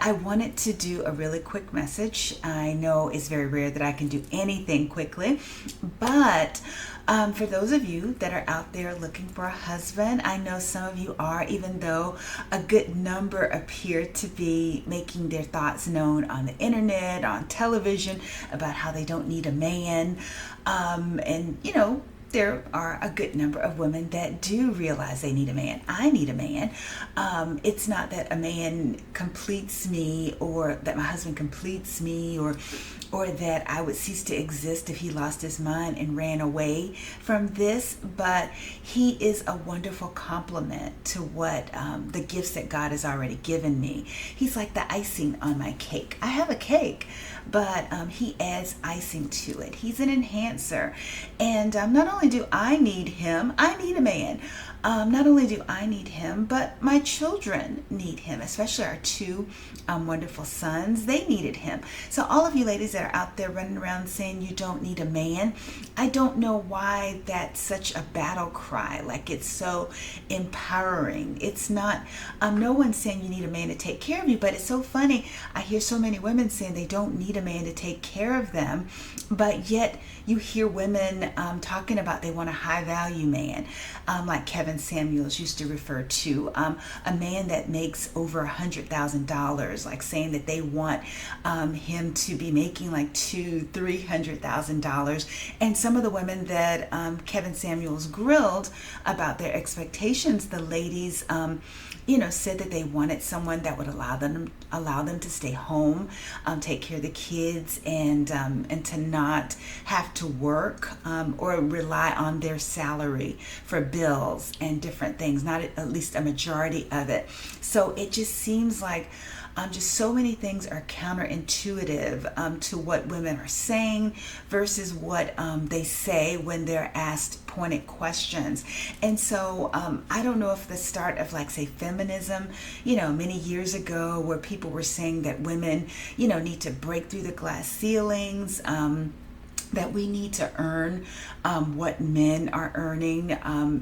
I wanted to do a really quick message. I know it's very rare that I can do anything quickly, but for those of you that are out there looking for a husband, I know some of you are, even though a good number appear to be making their thoughts known on the internet, on television, about how they don't need a man. And, there are a good number of women that do realize they need a man. I need a man. It's not that a man completes me, or that my husband completes me, or that I would cease to exist if he lost his mind and ran away from this, but he is a wonderful complement to what the gifts that God has already given me. He's like the icing on my cake. I have a cake, but he adds icing to it. He's an enhancer. And not only do I need him, I need a man. Not only do I need him, but my children need him, especially our two wonderful sons. They needed him. So all of you ladies that are out there running around saying you don't need a man, I don't know why that's such a battle cry. Like, it's so empowering. It's not, no one's saying you need a man to take care of you, but it's so funny. I hear so many women saying they don't need a man to take care of them, but yet you hear women talking about they want a high value man, like Kevin Samuels used to refer to, a man that makes over $100,000, like saying that they want him to be making like $200,000-$300,000. And some of the women that Kevin Samuels grilled about their expectations, the ladies said that they wanted someone that would allow them to stay home, take care of the kids, and to not have to work or rely on their salary for bills and different things, not at least a majority of it. So it just seems like just so many things are counterintuitive to what women are saying versus what they say when they're asked pointed questions. And so I don't know if the start of, like, say, feminism, many years ago, where people were saying that women, need to break through the glass ceilings, that we need to earn what men are earning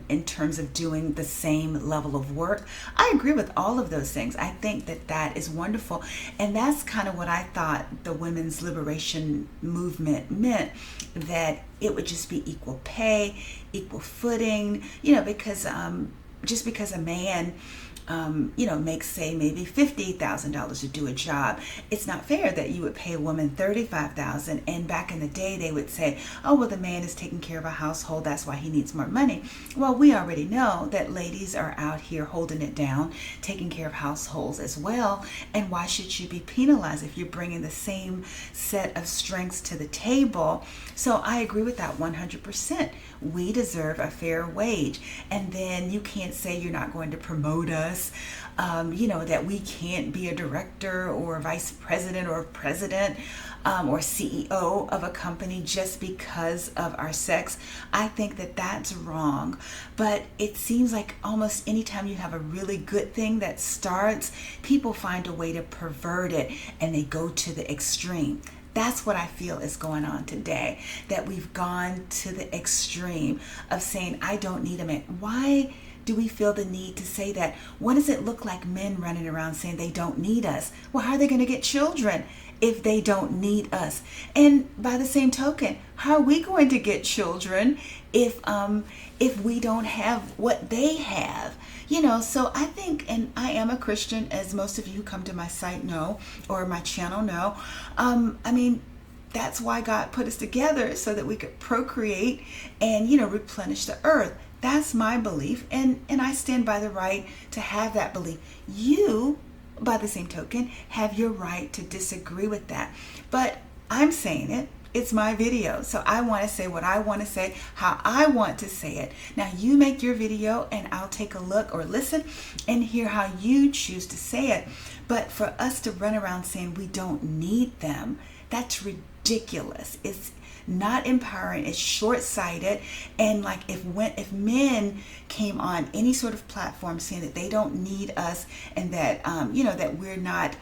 in terms of doing the same level of work. I agree with all of those things. I think that that is wonderful. And that's kind of what I thought the women's liberation movement meant, that it would just be equal pay, equal footing, because just because a man makes, say, maybe $50,000 to do a job, it's not fair that you would pay a woman $35,000. And back in the day, they would say, oh, well, the man is taking care of a household, that's why he needs more money. Well, we already know that ladies are out here holding it down, taking care of households as well. And why should you be penalized if you're bringing the same set of strengths to the table? So I agree with that 100%. We deserve a fair wage. And then you can't say you're not going to promote us, that we can't be a director or a vice president or president or CEO of a company just because of our sex. I think that that's wrong. But it seems like almost anytime you have a really good thing that starts, people find a way to pervert it and they go to the extreme. That's what I feel is going on today, that we've gone to the extreme of saying, I don't need a man. Why do we feel the need to say that? What does it look like men running around saying they don't need us? Well, how are they going to get children if they don't need us? And by the same token, how are we going to get children if we don't have what they have? So I think, and I am a Christian, as most of you who come to my site know, or my channel know. That's why God put us together, so that we could procreate and, replenish the earth. That's my belief, and I stand by the right to have that belief. You, by the same token, have your right to disagree with that. But I'm saying it. It's my video, so I want to say what I want to say, how I want to say it. Now you make your video and I'll take a look or listen and hear how you choose to say it. But for us to run around saying we don't need them, that's ridiculous. It's not empowering. It's short-sighted. And like, if men came on any sort of platform saying that they don't need us, and that that we're not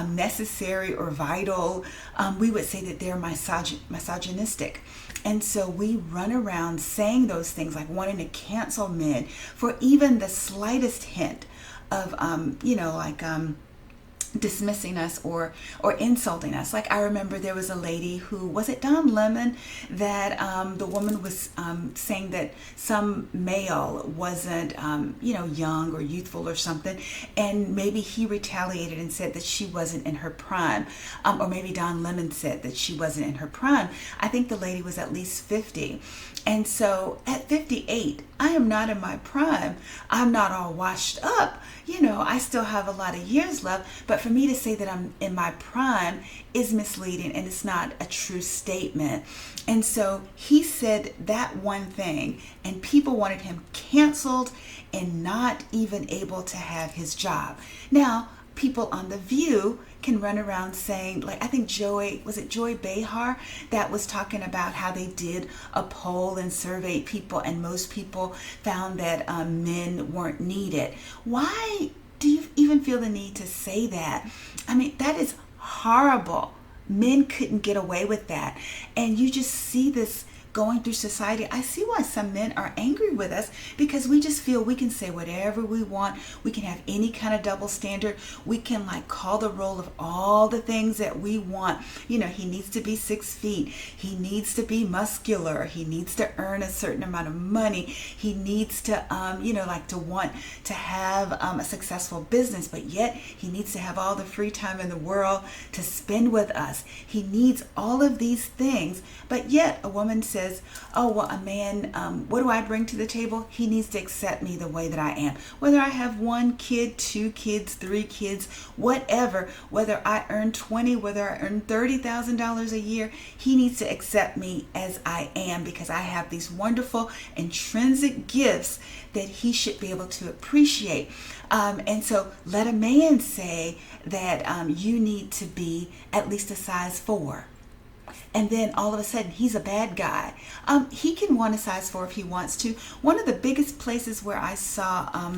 necessary or vital, we would say that they're misogynistic. And so we run around saying those things, like wanting to cancel men for even the slightest hint of dismissing us or insulting us. Like, I remember there was a lady who, was it Don Lemon, that the woman was saying that some male wasn't young or youthful or something, and maybe he retaliated and said that she wasn't in her prime, or maybe Don Lemon said that she wasn't in her prime. I think the lady was at least 50. And so at 58, I am not in my prime. I'm not all washed up. I still have a lot of years left. But for me to say that I'm in my prime is misleading, and it's not a true statement. And so he said that one thing, and people wanted him canceled and not even able to have his job. Now, people on The View can run around saying, like, I think Joy Behar that was talking about how they did a poll and surveyed people, and most people found that men weren't needed. Why do you even feel the need to say that? I mean, that is horrible. Men couldn't get away with that. And you just see this going through society. I see why some men are angry with us, because we just feel we can say whatever we want. We can have any kind of double standard. We can call the roll of all the things that we want. He needs to be 6 feet. He needs to be muscular. He needs to earn a certain amount of money. He needs to, to want to have a successful business, but yet he needs to have all the free time in the world to spend with us. He needs all of these things, but yet a woman says, oh, well, a man, what do I bring to the table? He needs to accept me the way that I am. Whether I have 1 kid, 2 kids, 3 kids, whatever, whether I earn 20, whether I earn $30,000 a year, he needs to accept me as I am, because I have these wonderful intrinsic gifts that he should be able to appreciate. And so let a man say that you need to be at least a size 4. And then all of a sudden he's a bad guy. He can want a size 4 if he wants to. One of the biggest places where I saw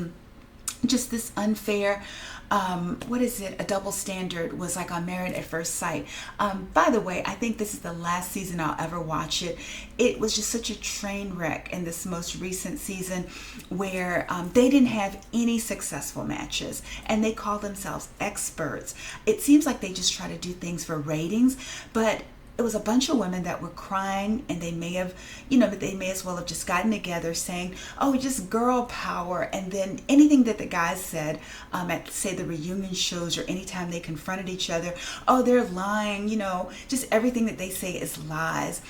just this unfair, a double standard, was on Married at First Sight. By the way, I think this is the last season I'll ever watch it. It was just such a train wreck in this most recent season, where they didn't have any successful matches, and they call themselves experts. It seems like they just try to do things for ratings, but it was a bunch of women that were crying, and they may have, they may as well have just gotten together saying, oh, just girl power. And then anything that the guys said at, say, the reunion shows, or anytime they confronted each other, oh, they're lying, just everything that they say is lies.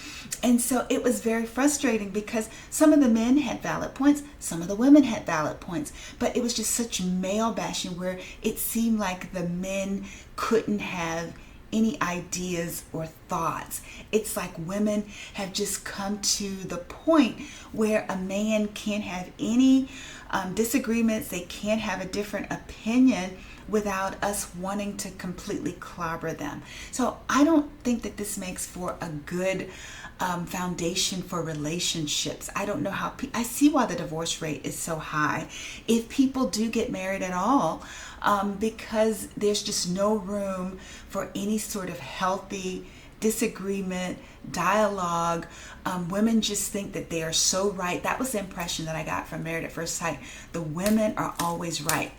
And so it was very frustrating, because some of the men had valid points, some of the women had valid points, but it was just such male bashing, where it seemed like the men couldn't have any ideas or thoughts. It's like women have just come to the point where a man can't have any disagreements. They can't have a different opinion without us wanting to completely clobber them. So I don't think that this makes for a good foundation for relationships. I don't know how I see why the divorce rate is so high, if people do get married at all, because there's just no room for any sort of healthy disagreement, dialogue. Women just think that they are so right. That was the impression that I got from Married at First Sight. The women are always right.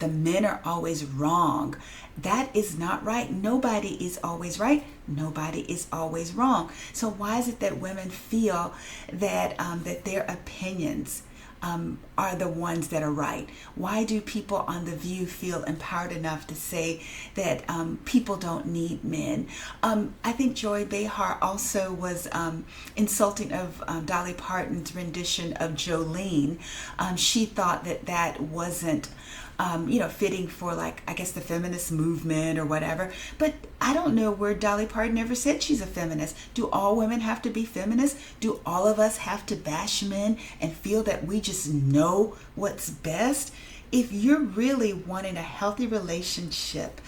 The men are always wrong. That is not right. Nobody is always right. Nobody is always wrong. So why is it that women feel that that their opinions are the ones that are right? Why do people on The View feel empowered enough to say that people don't need men? I think Joy Behar also was insulting of Dolly Parton's rendition of Jolene. She thought that that wasn't fitting for, I guess, the feminist movement or whatever. But I don't know where Dolly Parton ever said she's a feminist. Do all women have to be feminists? Do all of us have to bash men and feel that we just know what's best? If you're really wanting a healthy relationship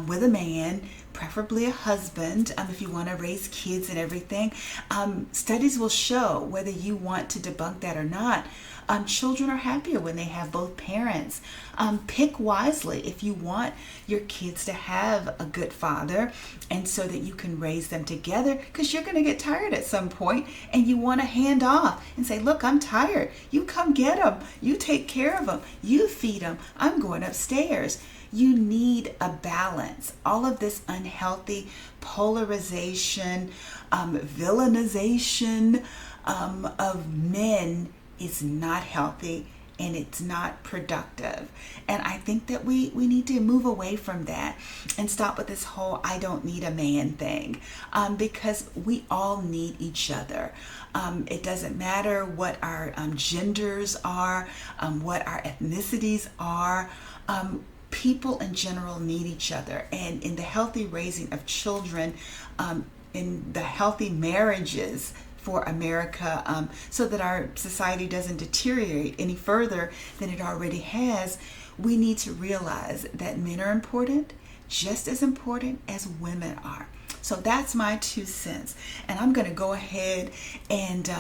with a man, preferably a husband, if you want to raise kids and everything, studies will show, whether you want to debunk that or not, children are happier when they have both parents. Pick wisely if you want your kids to have a good father, and so that you can raise them together, because you're going to get tired at some point, and you want to hand off and say, look, I'm tired. You come get them. You take care of them. You feed them. I'm going upstairs. You need a balance. All of this unhealthy polarization, villainization of men is not healthy, and it's not productive. And I think that we need to move away from that and stop with this whole "I don't need a man" thing, because we all need each other. It doesn't matter what our genders are, what our ethnicities are. People in general need each other. And in the healthy raising of children, in the healthy marriages for America, so that our society doesn't deteriorate any further than it already has, we need to realize that men are important, just as important as women are. So that's my 2 cents, and I'm going to go ahead and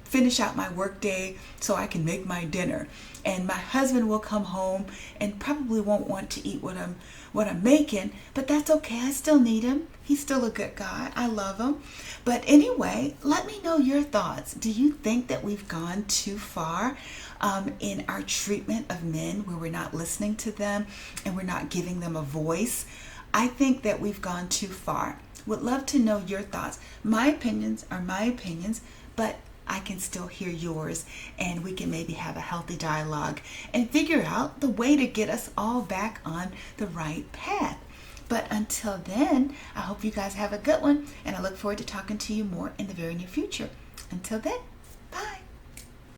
finish out my work day so I can make my dinner. And my husband will come home and probably won't want to eat what I'm making, but that's okay. I still need him. He's still a good guy. I love him. But anyway, let me know your thoughts. Do you think that we've gone too far in our treatment of men, where we're not listening to them and we're not giving them a voice? I think that we've gone too far. Would love to know your thoughts. My opinions are my opinions, but I can still hear yours, and we can maybe have a healthy dialogue and figure out the way to get us all back on the right path. But until then, I hope you guys have a good one, and I look forward to talking to you more in the very near future. Until then,